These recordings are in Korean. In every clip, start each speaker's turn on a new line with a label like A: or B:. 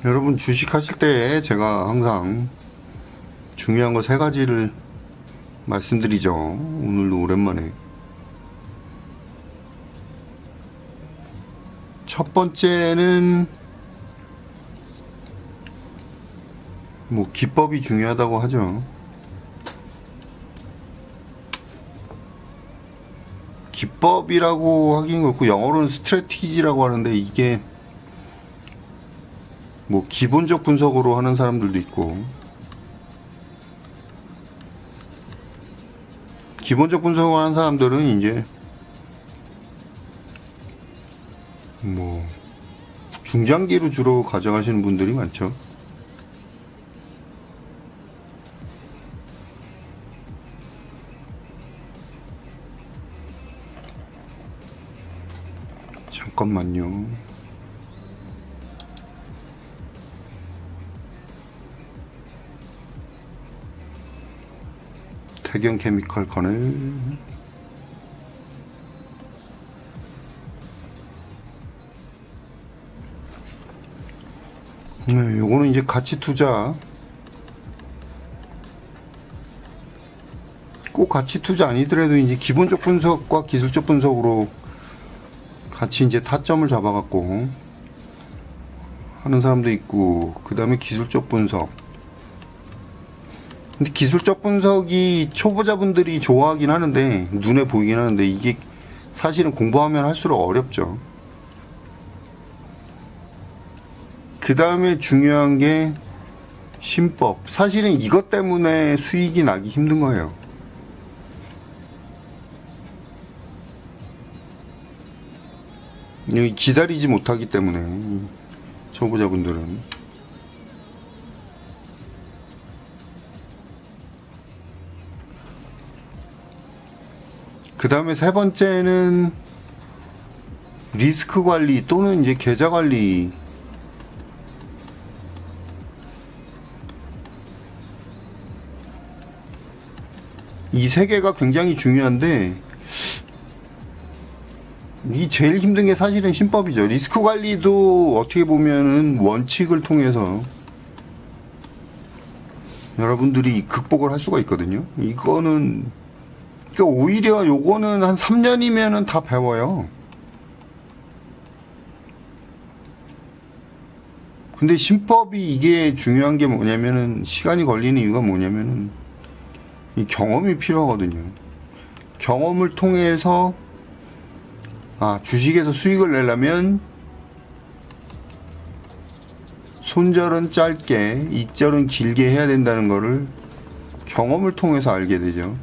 A: 여러분 주식 하실 때 제가 항상 중요한 거 세 가지를 말씀드리죠. 오늘도 오랜만에. 첫 번째는 뭐 기법이 중요하다고 하죠. 기법이라고 하긴 그렇고 영어로는 스트래티지라고 하는데 이게 뭐 기본적 분석으로 하는 사람들도 있고 기본적 분석을 하는 사람들은 이제 뭐 중장기로 주로 가져가시는 분들이 많죠. 잠깐만요. 태경 케미컬 커넬. 네, 요거는 이제 가치 투자. 꼭 가치 투자 아니더라도 이제 기본적 분석과 기술적 분석으로 같이 이제 타점을 잡아갖고 하는 사람도 있고, 그 다음에 기술적 분석. 근데 기술적 분석이 초보자분들이 좋아하긴 하는데, 눈에 보이긴 하는데, 이게 사실은 공부하면 할수록 어렵죠. 그 다음에 중요한 게 신법. 사실은 이것 때문에 수익이 나기 힘든 거예요. 기다리지 못하기 때문에 초보자분들은. 그 다음에 세 번째는 리스크 관리 또는 이제 계좌 관리. 이 세 개가 굉장히 중요한데, 이 제일 힘든 게 사실은 신법이죠. 리스크 관리도 어떻게 보면은 원칙을 통해서 여러분들이 극복을 할 수가 있거든요. 이거는, 그러니까 오히려 요거는 한 3년이면은 다 배워요. 근데 신법이 이게 중요한 게 뭐냐면은, 시간이 걸리는 이유가 뭐냐면은 이 경험이 필요하거든요. 경험을 통해서 주식에서 수익을 내려면 손절은 짧게, 익절은 길게 해야 된다는 거를 경험을 통해서 알게 되죠.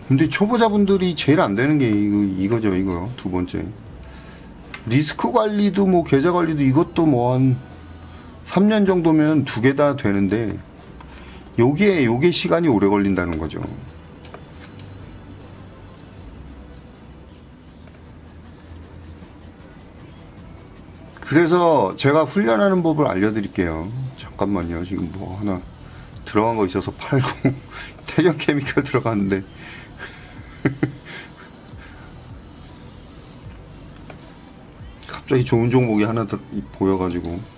A: 근데 초보자분들이 제일 안 되는 게 이거죠, 이거. 두 번째. 리스크 관리도 뭐 계좌 관리도 이것도 뭐 한 3년 정도면 두 개 다 되는데, 요게 시간이 오래 걸린다는 거죠. 그래서 제가 훈련하는 법을 알려드릴게요. 잠깐만요. 지금 뭐 하나 들어간 거 있어서 팔고 태경 케미컬 들어갔는데 갑자기 좋은 종목이 하나 더 보여가지고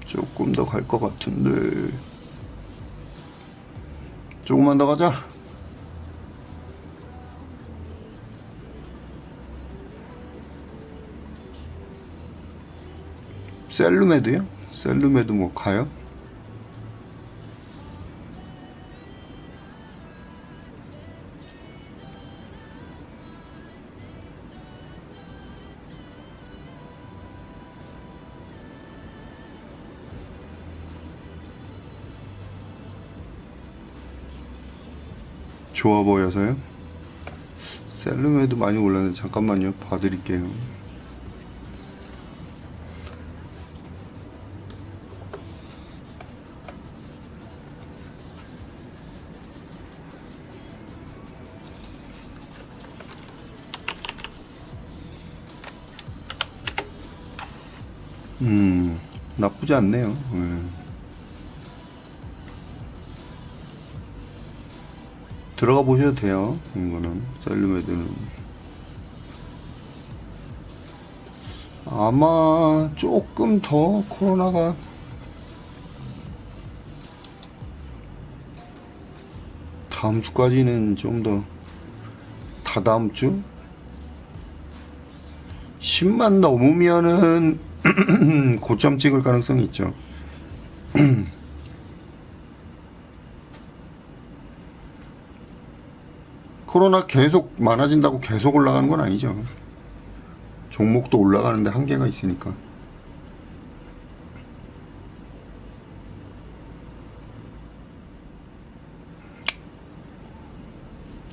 A: 조금 더 갈 것 같은데, 조금만 더 가자. 셀루메드요? 셀루메드 뭐 가요? 좋아 보여서요? 셀루메드 많이 올랐는데 잠깐만요. 봐드릴게요. 나쁘지 않네요. 들어가 보셔도 돼요. 이거는 셀르메드는 아마 조금 더 코로나가 다음 주까지는 좀 더, 다다음 주 10만 넘으면은 고점 찍을 가능성이 있죠. 코로나 계속 많아진다고 계속 올라가는 건 아니죠. 종목도 올라가는데 한계가 있으니까.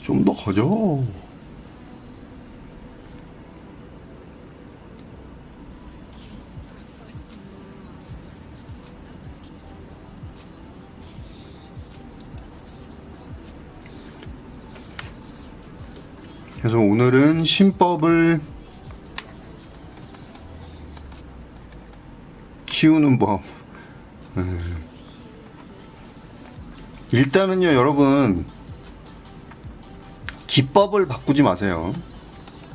A: 좀 더 커져. 그래서 오늘은 신법을 키우는 법. 일단은요, 여러분, 기법을 바꾸지 마세요.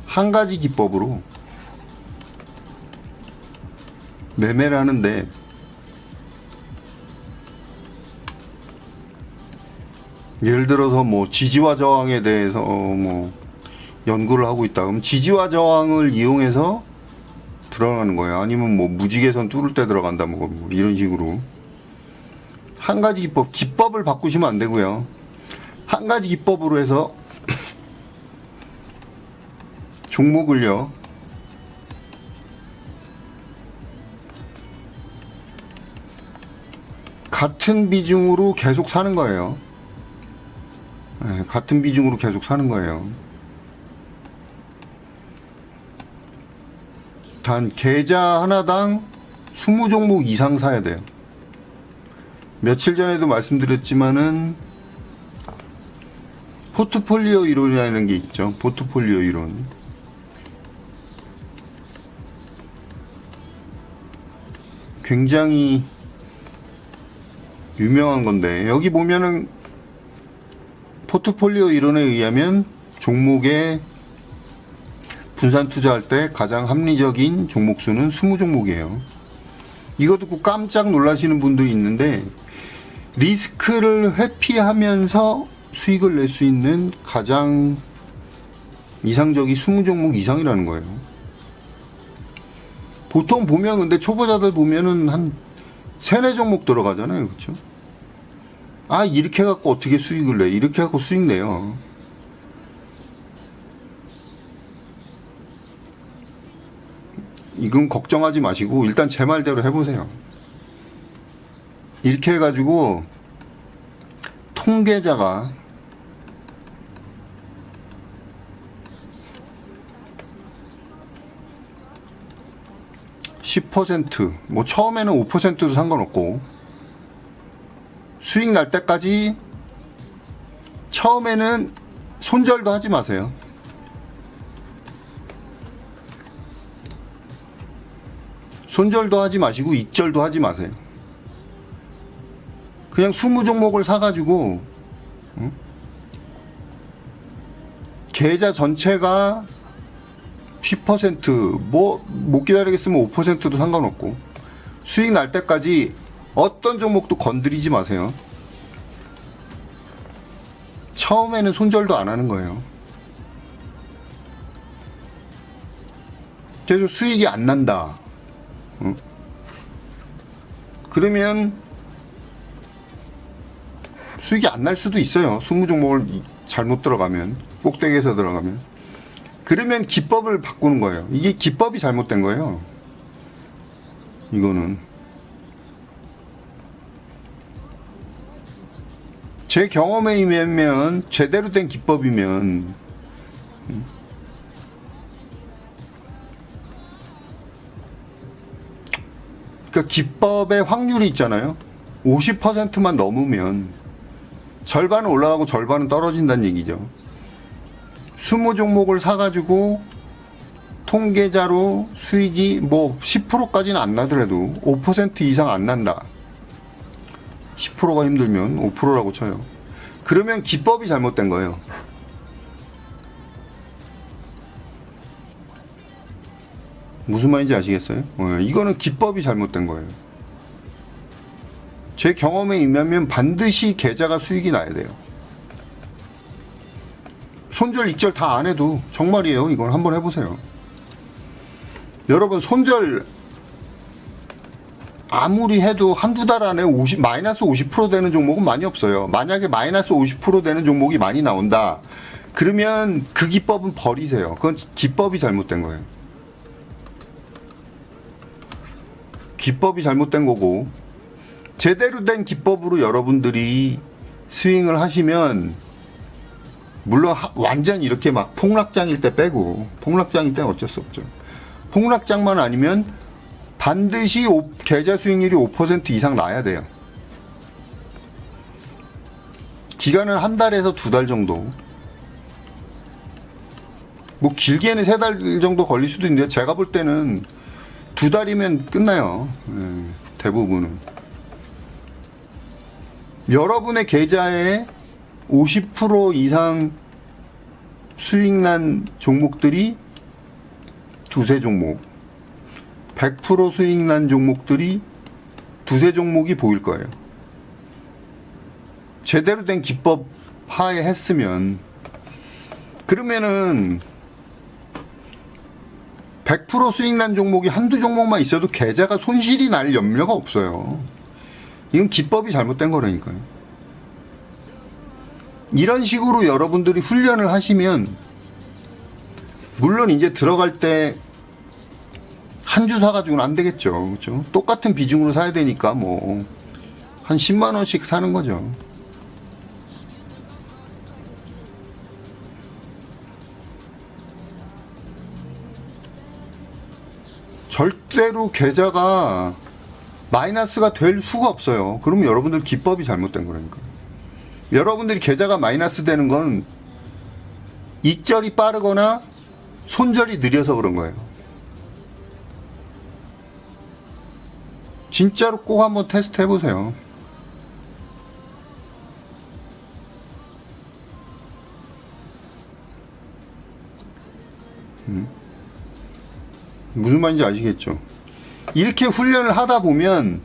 A: 한 가지 기법으로 매매를 하는데 예를 들어서 뭐 지지와 저항에 대해서 뭐 연구를 하고 있다. 그럼 지지와 저항을 이용해서 들어가는 거예요. 아니면 뭐 무지개선 뚫을 때 들어간다. 뭐 이런 식으로. 한 가지 기법을 바꾸시면 안 되고요. 한 가지 기법으로 해서 종목을요. 같은 비중으로 계속 사는 거예요. 네, 같은 비중으로 계속 사는 거예요. 단 계좌 하나당 20종목 이상 사야 돼요. 며칠 전에도 말씀드렸지만은 포트폴리오 이론이라는 게 있죠. 포트폴리오 이론. 굉장히 유명한 건데 여기 보면은 포트폴리오 이론에 의하면 종목에 분산 투자할 때 가장 합리적인 종목 수는 20종목이에요. 이거 듣고 깜짝 놀라시는 분들이 있는데 리스크를 회피하면서 수익을 낼 수 있는 가장 이상적이 20종목 이상이라는 거예요. 보통 보면 근데 초보자들 보면은 한 3-4종목 들어가잖아요. 그렇죠? 아, 이렇게 해갖고 어떻게 수익을 내? 이렇게 해갖고 수익 내요. 이건 걱정하지 마시고 일단 제 말대로 해보세요. 이렇게 해가지고 통계자가 10%, 뭐 처음에는 5%도 상관없고 수익 날 때까지 처음에는 손절도 하지 마세요. 손절도 하지 마시고 익절도 하지 마세요. 그냥 20종목을 사가지고 계좌 전체가 10% 뭐 못 기다리겠으면 5%도 상관없고 수익 날 때까지 어떤 종목도 건드리지 마세요. 처음에는 손절도 안 하는 거예요. 그래서 수익이 안 난다. 그러면 수익이 안 날 수도 있어요. 20종목을 잘못 들어가면, 꼭대기에서 들어가면. 그러면 기법을 바꾸는 거예요. 이게 기법이 잘못된 거예요. 이거는 제 경험에 의하면 제대로 된 기법이면 그러니까 기법의 확률이 있잖아요. 50%만 넘으면 절반은 올라가고 절반은 떨어진다는 얘기죠. 20종목을 사가지고 통계자로 수익이 뭐 10%까지는 안 나더라도 5% 이상 안 난다. 10%가 힘들면 5%라고 쳐요. 그러면 기법이 잘못된 거예요. 무슨 말인지 아시겠어요? 이거는 기법이 잘못된 거예요. 제 경험에 의하면 반드시 계좌가 수익이 나야 돼요. 손절, 익절 다 안 해도 정말이에요. 이건 한번 해보세요. 여러분 손절 아무리 해도 한두 달 안에 마이너스 50% 되는 종목은 많이 없어요. 만약에 마이너스 50% 되는 종목이 많이 나온다. 그러면 그 기법은 버리세요. 그건 기법이 잘못된 거예요. 기법이 잘못된 거고, 제대로 된 기법으로 여러분들이 스윙을 하시면, 물론 완전 이렇게 막 폭락장일 때 빼고, 폭락장일 때는 어쩔 수 없죠. 폭락장만 아니면 반드시 계좌 수익률이 5% 이상 나야 돼요. 기간은 한 달에서 두 달 정도. 뭐 길게는 세 달 정도 걸릴 수도 있는데 제가 볼 때는 두 달이면 끝나요. 대부분은. 여러분의 계좌에 50% 이상 수익 난 종목들이 두세 종목, 100% 수익 난 종목들이 두세 종목이 보일 거예요. 제대로 된 기법 하에 했으면, 그러면은 100% 수익 난 종목이 한두 종목만 있어도 계좌가 손실이 날 염려가 없어요. 이건 기법이 잘못된 거라니까요. 이런 식으로 여러분들이 훈련을 하시면, 물론 이제 들어갈 때 한 주 사가지고는 안 되겠죠. 그렇죠? 똑같은 비중으로 사야 되니까 뭐 한 10만 원씩 사는 거죠. 절대로 계좌가 마이너스가 될 수가 없어요. 그러면 여러분들 기법이 잘못된 거라니까. 여러분들이 계좌가 마이너스 되는 건 익절이 빠르거나 손절이 느려서 그런 거예요. 진짜로 꼭 한번 테스트 해보세요. 무슨 말인지 아시겠죠? 이렇게 훈련을 하다 보면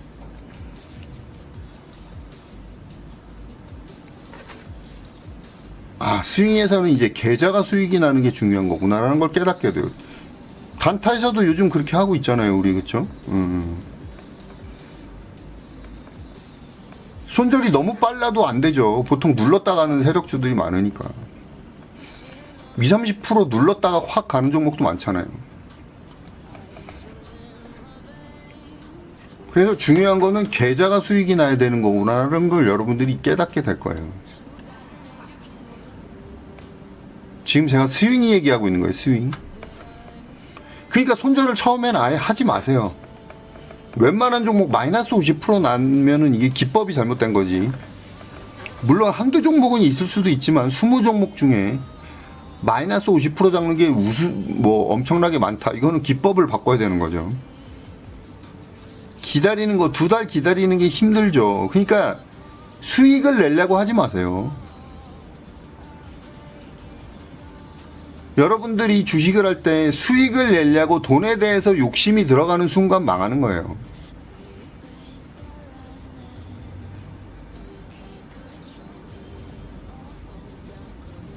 A: 스윙에서는 이제 계좌가 수익이 나는 게 중요한 거구나라는 걸 깨닫게 돼요. 단타에서도 요즘 그렇게 하고 있잖아요, 우리. 그쵸? 손절이 너무 빨라도 안 되죠. 보통 눌렀다 가는 세력주들이 많으니까. 20, 30% 눌렀다가 확 가는 종목도 많잖아요. 그래서 중요한 거는 계좌가 수익이 나야 되는 거구나라는 걸 여러분들이 깨닫게 될 거예요. 지금 제가 스윙 얘기하고 있는 거예요, 스윙. 그러니까 손절을 처음에는 아예 하지 마세요. 웬만한 종목 마이너스 50% 나면은 이게 기법이 잘못된 거지. 물론 한두 종목은 있을 수도 있지만 20종목 중에 마이너스 50% 잡는 게 뭐 엄청나게 많다. 이거는 기법을 바꿔야 되는 거죠. 기다리는 거, 두 달 기다리는 게 힘들죠. 그러니까 수익을 내려고 하지 마세요. 여러분들이 주식을 할 때 수익을 내려고 돈에 대해서 욕심이 들어가는 순간 망하는 거예요.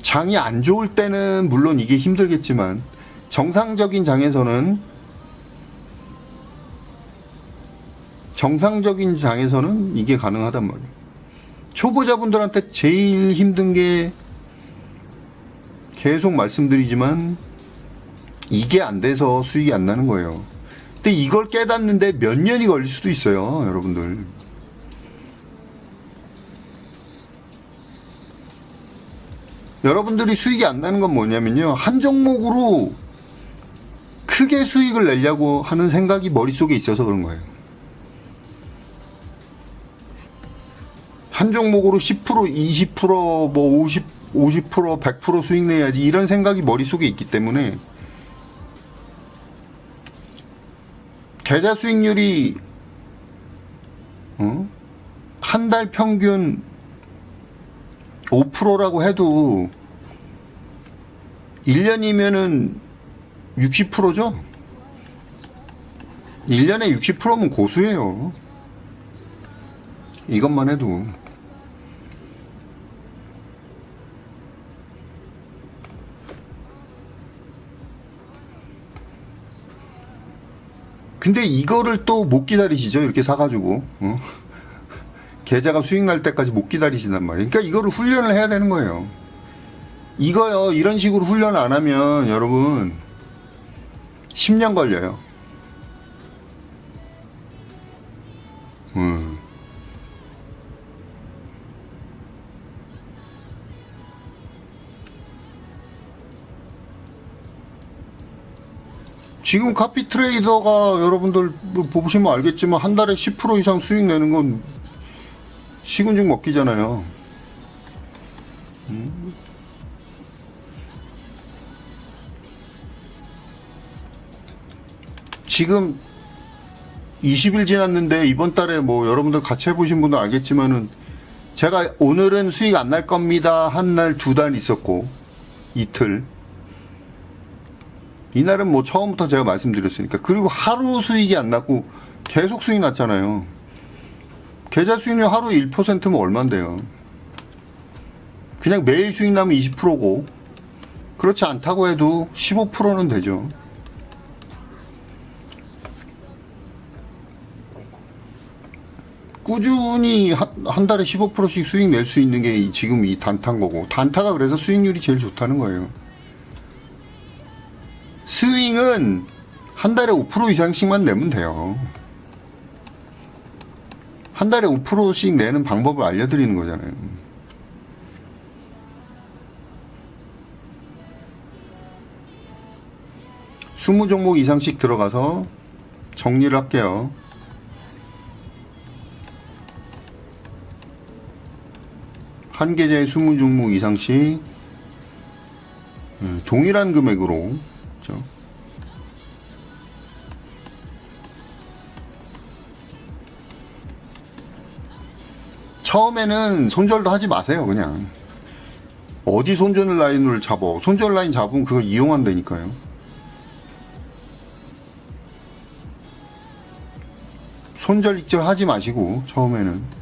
A: 장이 안 좋을 때는 물론 이게 힘들겠지만 정상적인 장에서는 이게 가능하단 말이에요. 초보자분들한테 제일 힘든 게 계속 말씀드리지만 이게 안 돼서 수익이 안 나는 거예요. 근데 이걸 깨닫는데 몇 년이 걸릴 수도 있어요, 여러분들. 여러분들이 수익이 안 나는 건 뭐냐면요, 한 종목으로 크게 수익을 내려고 하는 생각이 머릿속에 있어서 그런 거예요. 한 종목으로 10%, 20%, 뭐 50%, 100% 수익 내야지, 이런 생각이 머릿속에 있기 때문에 계좌 수익률이 한 달 평균 5%라고 해도 1년이면은 60%죠? 1년에 60%면 고수예요. 이것만 해도. 근데 이거를 또 못 기다리시죠? 이렇게 사가지고. 계좌가 수익 날 때까지 못 기다리신단 말이에요. 그러니까 이거를 훈련을 해야 되는 거예요. 이거요, 이런 식으로 훈련 안 하면 여러분 10년 걸려요. 지금 카피 트레이더가 여러분들 보시면 알겠지만 한 달에 10% 이상 수익 내는 건 시군죽 먹기잖아요. 지금 20일 지났는데 이번 달에 뭐 여러분들 같이 해보신 분도 알겠지만은 제가 오늘은 수익 안 날 겁니다. 한 날, 두 달 있었고 이틀. 이날은 뭐 처음부터 제가 말씀드렸으니까. 그리고 하루 수익이 안 났고 계속 수익 났잖아요. 계좌 수익률 하루에 1%면 얼만데요. 그냥 매일 수익 나면 20%고 그렇지 않다고 해도 15%는 되죠. 꾸준히 한 달에 15%씩 수익 낼 수 있는 게 지금 이 단타인 거고, 단타가 그래서 수익률이 제일 좋다는 거예요. 스윙은 한 달에 5% 이상씩만 내면 돼요. 한 달에 5%씩 내는 방법을 알려드리는 거잖아요. (20) 종목 이상씩 들어가서 정리를 할게요. 한 계좌에 20 종목 이상씩 동일한 금액으로, 그렇죠? 처음에는 손절도 하지 마세요. 그냥 어디 손절 라인을 잡어. 손절 라인 잡으면 그걸 이용한다니까요. 손절 익절 하지 마시고 처음에는.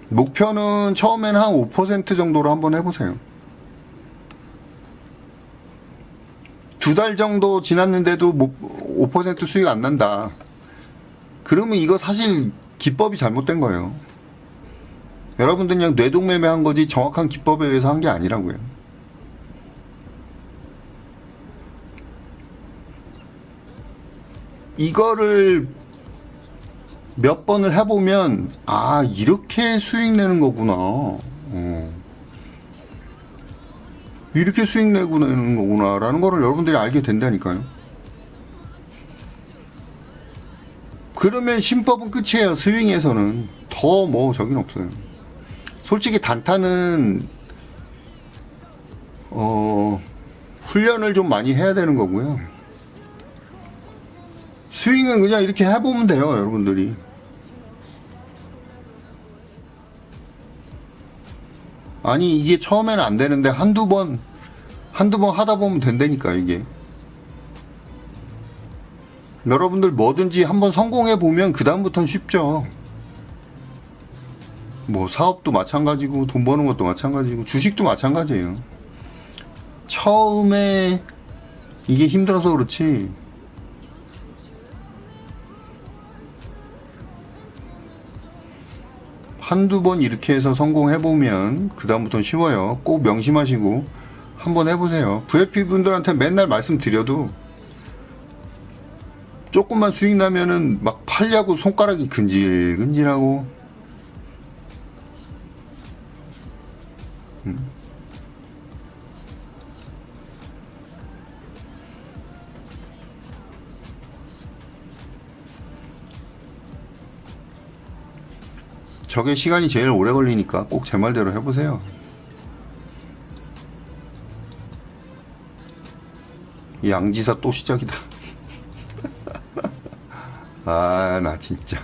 A: 목표는 처음에는 한 5% 정도로 한번 해보세요. 두 달 정도 지났는데도 5% 수익 안 난다. 그러면 이거 사실 기법이 잘못된 거예요. 여러분들 그냥 뇌동매매 한 거지 정확한 기법에 의해서 한 게 아니라고요. 이거를 몇 번을 해보면 아 이렇게 수익 내는 거구나, 이렇게 수익 내는 거구나 라는 거를 여러분들이 알게 된다니까요. 그러면 신법은 끝이에요. 스윙에서는 더 뭐 저긴 없어요. 솔직히 단타는 훈련을 좀 많이 해야 되는 거고요. 스윙은 그냥 이렇게 해보면 돼요. 여러분들이 아니 이게 처음에는 안 되는데 한두 번 하다 보면 된다니까. 이게 여러분들 뭐든지 한번 성공해 보면 그 다음부터는 쉽죠. 뭐 사업도 마찬가지고 돈 버는 것도 마찬가지고 주식도 마찬가지예요. 처음에 이게 힘들어서 그렇지 한두 번 이렇게 해서 성공해 보면 그 다음부터는 쉬워요. 꼭 명심하시고 한번 해보세요. VIP 분들한테 맨날 말씀드려도 조금만 수익 나면은 막 팔려고 손가락이 근질근질하고. 저게 시간이 제일 오래 걸리니까 꼭 제 말대로 해보세요. 이 양지사 또 시작이다. 아, 나 진짜.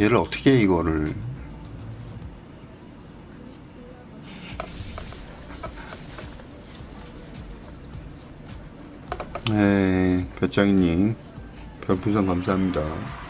A: 얘를 어떻게 해, 이거를. 네, 별장이님 별풍선 감사합니다.